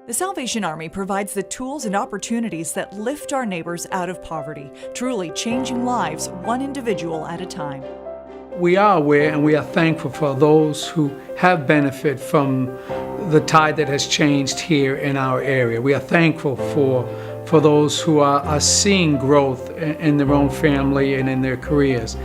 The Salvation Army provides the tools and opportunities that lift our neighbors out of poverty, truly changing lives one individual at a time. We are aware and we are thankful for those who have benefited from the tide that has changed here in our area. We are thankful for those who are seeing growth in their own family and in their careers.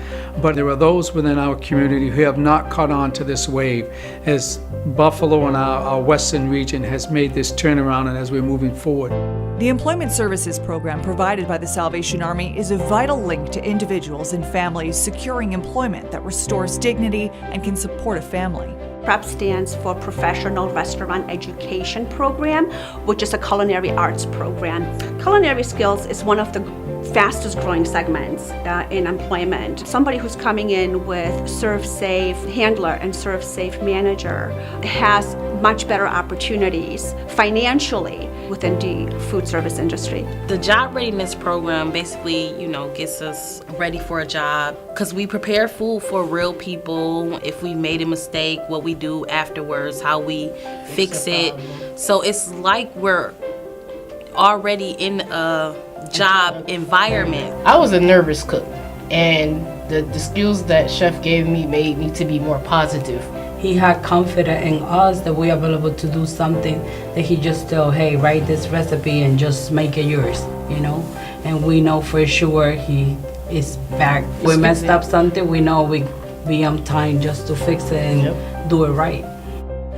But there are those within our community who have not caught on to this wave, as Buffalo and our western region has made this turnaround and as we're moving forward. The Employment Services Program provided by the Salvation Army is a vital link to individuals and families securing employment that restores dignity and can support a family. PREP stands for Professional Restaurant Education Program, which is a culinary arts program. Culinary skills is one of the fastest growing segments in employment. Somebody who's coming in with serve-safe handler and serve-safe manager has much better opportunities financially within the food service industry. The job readiness program basically, gets us ready for a job because we prepare food for real people. If we made a mistake, what we do afterwards, how we fix it. So it's like we're already in a job environment. I was a nervous cook, and the skills that chef gave me made me to be more positive. He had confidence in us that we are able to do something that he just tell, hey, write this recipe and just make it yours, And we know for sure he is back. We messed up something, we know we be on time just to fix it and do it right.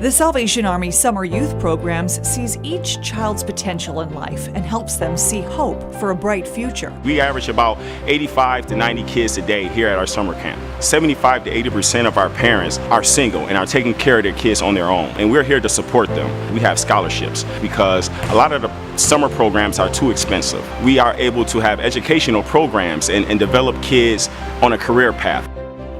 The Salvation Army Summer Youth Programs sees each child's potential in life and helps them see hope for a bright future. We average about 85 to 90 kids a day here at our summer camp. 75 to 80% of our parents are single and are taking care of their kids on their own, and we're here to support them. We have scholarships because a lot of the summer programs are too expensive. We are able to have educational programs and develop kids on a career path.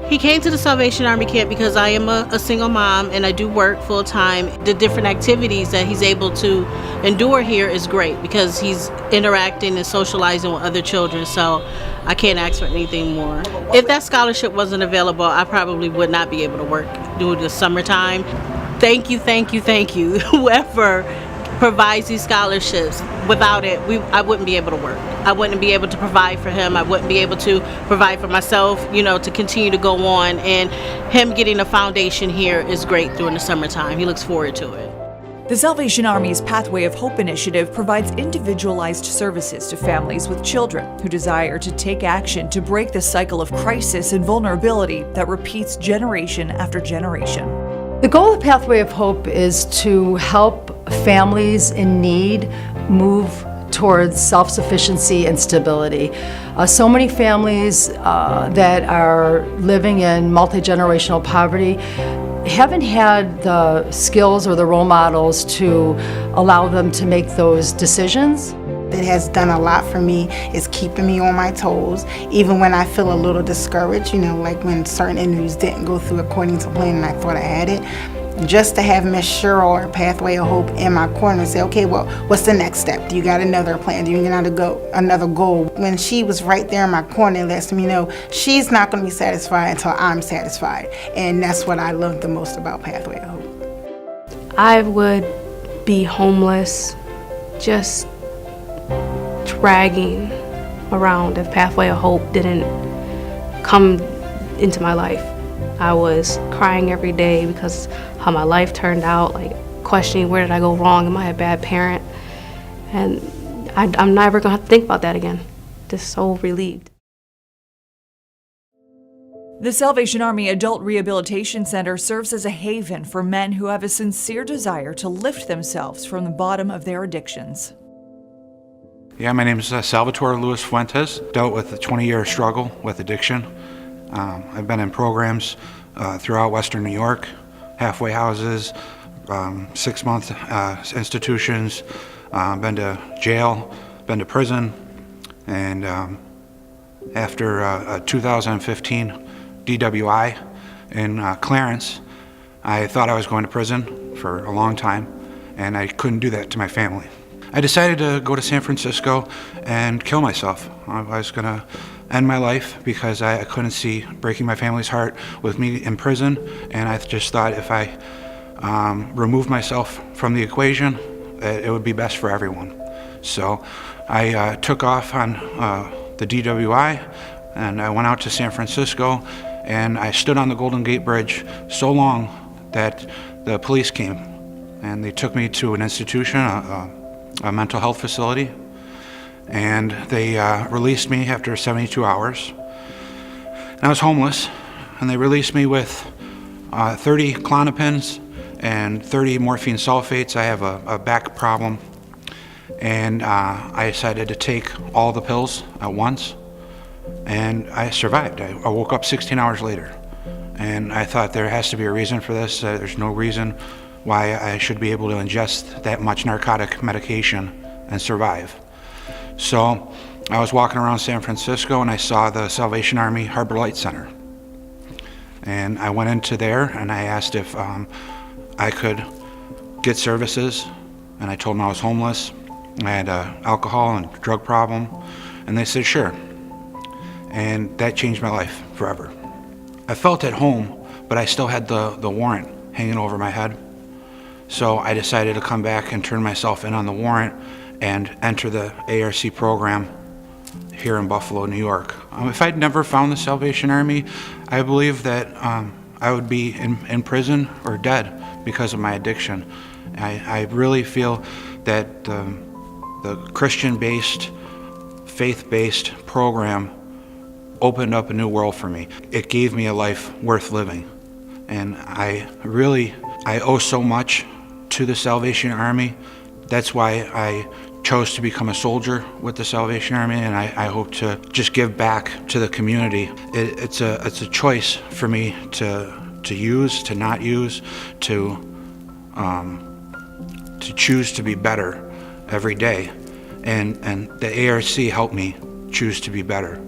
He came to the Salvation Army camp because I am a single mom and I do work full time. The different activities that he's able to endure here is great because he's interacting and socializing with other children, so I can't ask for anything more. If that scholarship wasn't available, I probably would not be able to work during the summertime. Thank you, whoever provides these scholarships. Without it, I wouldn't be able to work. I wouldn't be able to provide for him. I wouldn't be able to provide for myself, to continue to go on. And him getting a foundation here is great during the summertime. He looks forward to it. The Salvation Army's Pathway of Hope initiative provides individualized services to families with children who desire to take action to break the cycle of crisis and vulnerability that repeats generation after generation. The goal of Pathway of Hope is to help families in need move towards self-sufficiency and stability. So many families that are living in multi-generational poverty haven't had the skills or the role models to allow them to make those decisions. It has done a lot for me. It's keeping me on my toes, even when I feel a little discouraged, like when certain interviews didn't go through according to plan and I thought I had it. Just to have Miss Cheryl or Pathway of Hope in my corner and say, okay, well, what's the next step? Do you got another plan? Do you got another goal? When she was right there in my corner, it lets me know she's not going to be satisfied until I'm satisfied. And that's what I love the most about Pathway of Hope. I would be homeless, just dragging around if Pathway of Hope didn't come into my life. I was crying every day because how my life turned out, questioning where did I go wrong, am I a bad parent? And I'm never going to have to think about that again. Just so relieved. The Salvation Army Adult Rehabilitation Center serves as a haven for men who have a sincere desire to lift themselves from the bottom of their addictions. Yeah, my name is Salvatore Luis Fuentes. Dealt with a 20-year struggle with addiction. I've been in programs throughout Western New York, halfway houses, 6-month institutions, been to jail, been to prison, and after a 2015 DWI in Clarence, I thought I was going to prison for a long time, and I couldn't do that to my family. I decided to go to San Francisco and kill myself. I was going to end my life because I couldn't see breaking my family's heart with me in prison, and I just thought if I removed myself from the equation, it would be best for everyone. So I took off on the DWI, and I went out to San Francisco, and I stood on the Golden Gate Bridge so long that the police came, and they took me to an institution, a mental health facility, and they released me after 72 hours. And I was homeless, and they released me with 30 Klonopins and 30 morphine sulfates. I have a back problem, and I decided to take all the pills at once, and I survived. I woke up 16 hours later, and I thought there has to be a reason for this. There's no reason why I should be able to ingest that much narcotic medication and survive. So I was walking around San Francisco, and I saw the Salvation Army Harbor Light Center. And I went into there, and I asked if I could get services, and I told them I was homeless. I had an alcohol and drug problem, and they said sure. And that changed my life forever. I felt at home, but I still had the warrant hanging over my head. So I decided to come back and turn myself in on the warrant and enter the ARC program here in Buffalo, New York. If I'd never found the Salvation Army, I believe that I would be in prison or dead because of my addiction. I really feel that the Christian-based, faith-based program opened up a new world for me. It gave me a life worth living. And I owe so much to the Salvation Army. That's why I chose to become a soldier with the Salvation Army, and I hope to just give back to the community. It's a choice for me to use, to not use, to choose to be better every day, and the ARC helped me choose to be better.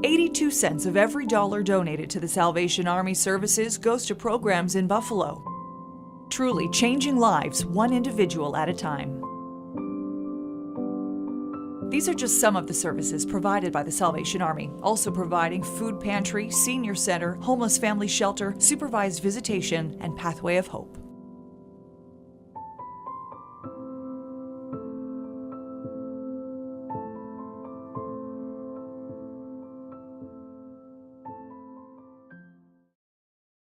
$0.82 of every dollar donated to the Salvation Army services goes to programs in Buffalo. Truly changing lives one individual at a time. These are just some of the services provided by the Salvation Army, also providing food pantry, senior center, homeless family shelter, supervised visitation, and Pathway of Hope.